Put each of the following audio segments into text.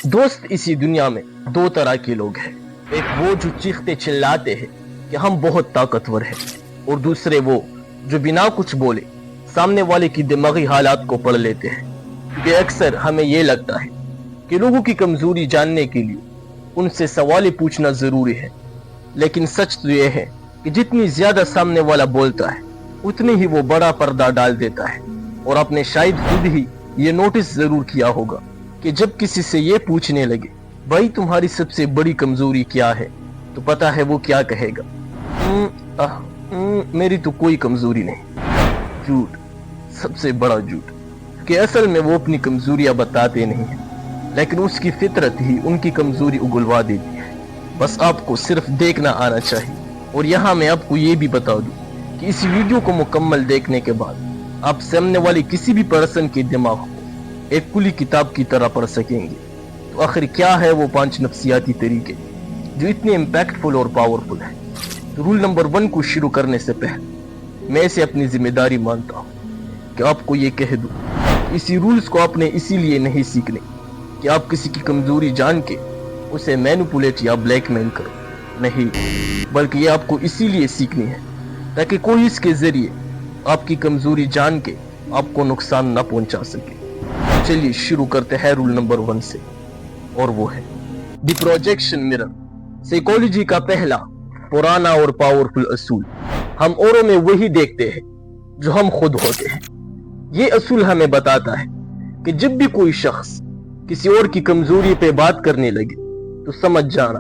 دوست اسی دنیا میں دو طرح کے لوگ ہیں، ایک وہ جو چیختے چلاتے ہیں کہ ہم بہت طاقتور ہیں، اور دوسرے وہ جو بنا کچھ بولے سامنے والے کی دماغی حالات کو پڑھ لیتے ہیں۔ کہ اکثر ہمیں یہ لگتا ہے کہ لوگوں کی کمزوری جاننے کے لیے ان سے سوال پوچھنا ضروری ہے، لیکن سچ تو یہ ہے کہ جتنی زیادہ سامنے والا بولتا ہے اتنی ہی وہ بڑا پردہ ڈال دیتا ہے۔ اور آپ نے شاید خود ہی یہ نوٹس ضرور کیا ہوگا کہ جب کسی سے یہ پوچھنے لگے بھائی تمہاری سب سے بڑی کمزوری کیا ہے، تو پتا ہے وہ کیا کہے گا، میری تو کوئی کمزوری نہیں۔ جھوٹ، سب سے بڑا جھوٹ، کہ اصل میں وہ اپنی کمزوریاں بتاتے نہیں ہیں، لیکن اس کی فطرت ہی ان کی کمزوری اگلوا دیتی ہے۔ بس آپ کو صرف دیکھنا آنا چاہیے۔ اور یہاں میں آپ کو یہ بھی بتا دوں کہ اس ویڈیو کو مکمل دیکھنے کے بعد آپ سامنے والے کسی بھی پرسن کے دماغ کو ایک کھلی کتاب کی طرح پڑھ سکیں گے۔ تو آخر کیا ہے وہ 5 نفسیاتی طریقے جو اتنے امپیکٹفل اور پاورفل ہیں؟ تو رول نمبر 1 کو شروع کرنے سے پہلے میں اسے اپنی ذمہ داری مانتا ہوں کہ آپ کو یہ کہہ دوں کہ اسی رولز کو آپ نے اسی لیے نہیں سیکھنے کہ آپ کسی کی کمزوری جان کے اسے مینپولیٹ یا بلیک میل کرو، نہیں، بلکہ یہ آپ کو اسی لیے سیکھنی ہے تاکہ کوئی اس کے ذریعے آپ کی کمزوری جان کے آپ کو نقصان نہ پہنچا سکے۔ چلیے شروع کرتے ہیں رول نمبر 1 سے، اور وہ ہے دی پروجیکشن مرر۔ سائیکالوجی کا پہلا پرانا اور پاورفل اصول، ہم اوروں میں وہی دیکھتے ہیں جو ہم خود ہوتے ہیں۔ یہ اصول ہمیں بتاتا ہے کہ جب بھی کوئی شخص کسی اور کی کمزوری پہ بات کرنے لگے تو سمجھ جانا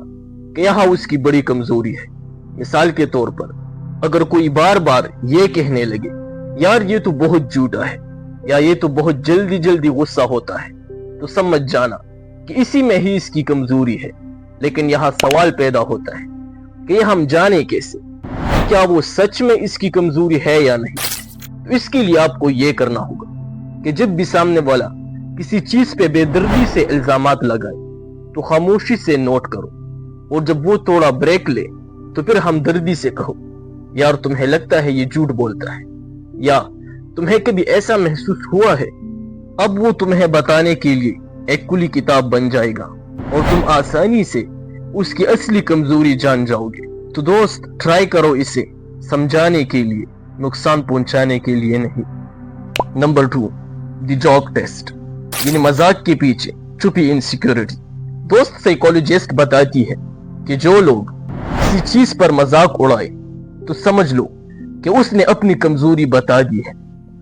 کہ یہاں اس کی بڑی کمزوری ہے۔ مثال کے طور پر اگر کوئی بار بار یہ کہنے لگے یار یہ تو بہت جھوٹا ہے، یا یہ تو بہت جلدی غصہ ہوتا ہے، تو سمجھ جانا کہ اسی میں ہی اس کی کمزوری ہے۔ لیکن یہاں سوال پیدا ہوتا ہے کہ یہ ہم جانے کیسے، کیا وہ سچ میں اس کی کمزوری ہے یا نہیں؟ تو اس کے لیے آپ کو یہ کرنا ہوگا کہ جب بھی سامنے والا کسی چیز پہ بے دردی سے الزامات لگائے تو خاموشی سے نوٹ کرو، اور جب وہ تھوڑا بریک لے تو پھر ہمدردی سے کہو یار تمہیں لگتا ہے یہ جھوٹ بولتا ہے، یا تمہیں کبھی ایسا محسوس ہوا ہے؟ اب وہ تمہیں بتانے کے لیے ایک کھلی کتاب بن جائے گا اور تم آسانی سے اس کی اصلی کمزوری جان جاؤ گے۔ تو دوست ٹرائی کرو اسے سمجھانے کے لیے، نقصان پہنچانے کے لیے نہیں۔ نمبر 2، دی جوک ٹیسٹ، یعنی مذاق کے پیچھے چھپی انسیکیورٹی۔ دوست سائیکالوجسٹ بتاتی ہے کہ جو لوگ کسی چیز پر مذاق اڑائے تو سمجھ لو کہ اس نے اپنی کمزوری بتا دی ہے۔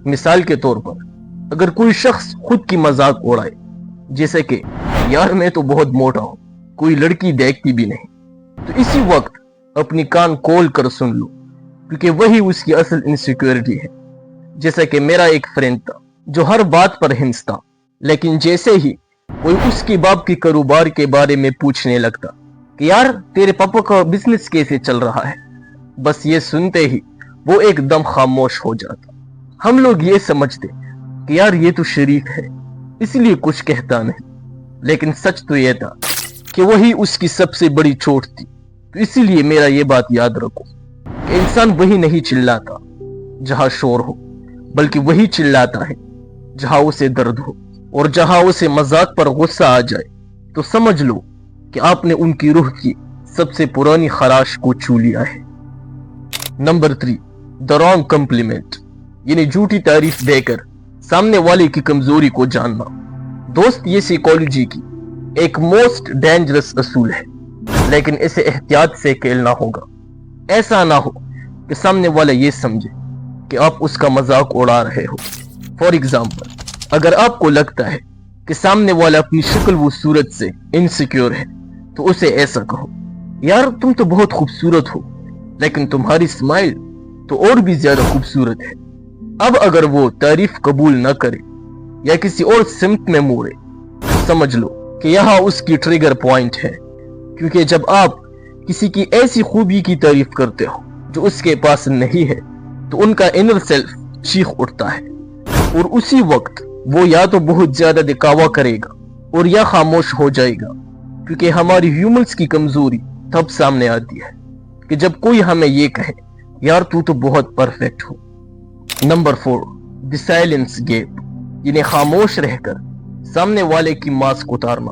مثال کے طور پر اگر کوئی شخص خود کی مذاق اڑائے، جیسے کہ یار میں تو بہت موٹا ہوں، کوئی لڑکی دیکھتی بھی نہیں، تو اسی وقت اپنی کان کھول کر سن لو، کیونکہ وہی اس کی اصل انسیکیورٹی ہے۔ جیسا کہ میرا ایک فرینڈ تھا جو ہر بات پر ہنستا، لیکن جیسے ہی کوئی اس کی باپ کی کاروبار کے بارے میں پوچھنے لگتا کہ یار تیرے پاپا کا بزنس کیسے چل رہا ہے، بس یہ سنتے ہی وہ ایک دم خاموش ہو جاتا۔ ہم لوگ یہ سمجھتے کہ یار یہ تو شریف ہے اس لیے کچھ کہتا نہیں، لیکن سچ تو یہ تھا کہ وہی اس کی سب سے بڑی چوٹ تھی۔ تو اسی لیے میرا یہ بات یاد رکھو کہ انسان وہی نہیں چلاتا جہاں شور ہو، بلکہ وہی چلاتا ہے جہاں اسے درد ہو، اور جہاں اسے مذاق پر غصہ آ جائے تو سمجھ لو کہ آپ نے ان کی روح کی سب سے پرانی خراش کو چھو لیا ہے۔ نمبر 3، دی رانگ کمپلیمنٹ، یعنی جھوٹی تعریف دے کر سامنے والے کی کمزوری کو جاننا۔ دوست یہ سائیکالوجی کی ایک موسٹ ڈینجرس اصول ہے، لیکن اسے احتیاط سے کھیلنا ہوگا۔ ایسا نہ ہو کہ سامنے والا یہ سمجھے کہ آپ اس کا مذاق اڑا رہے ہو۔ فار ایگزامپل، اگر آپ کو لگتا ہے کہ سامنے والا اپنی شکل و صورت سے انسیکیور ہے تو اسے ایسا کہو یار تم تو بہت خوبصورت ہو، لیکن تمہاری اسمائل تو اور بھی زیادہ خوبصورت ہے۔ اب اگر وہ تعریف قبول نہ کرے یا کسی اور سمت میں موڑے تو سمجھ لو کہ یہاں اس کی ٹریگر پوائنٹ ہے، کیونکہ جب آپ کسی کی ایسی خوبی کی تعریف کرتے ہو جو اس کے پاس نہیں ہے تو ان کا انر سیلف چیخ اٹھتا ہے، اور اسی وقت وہ یا تو بہت زیادہ دکھاوا کرے گا اور یا خاموش ہو جائے گا، کیونکہ ہماری ہیومنز کی کمزوری تب سامنے آتی ہے کہ جب کوئی ہمیں یہ کہے یار تو بہت پرفیکٹ ہو۔ نمبر 4، دی سائلنس گیپ، یعنی خاموش رہ کر سامنے والے کی ماسک اتارنا۔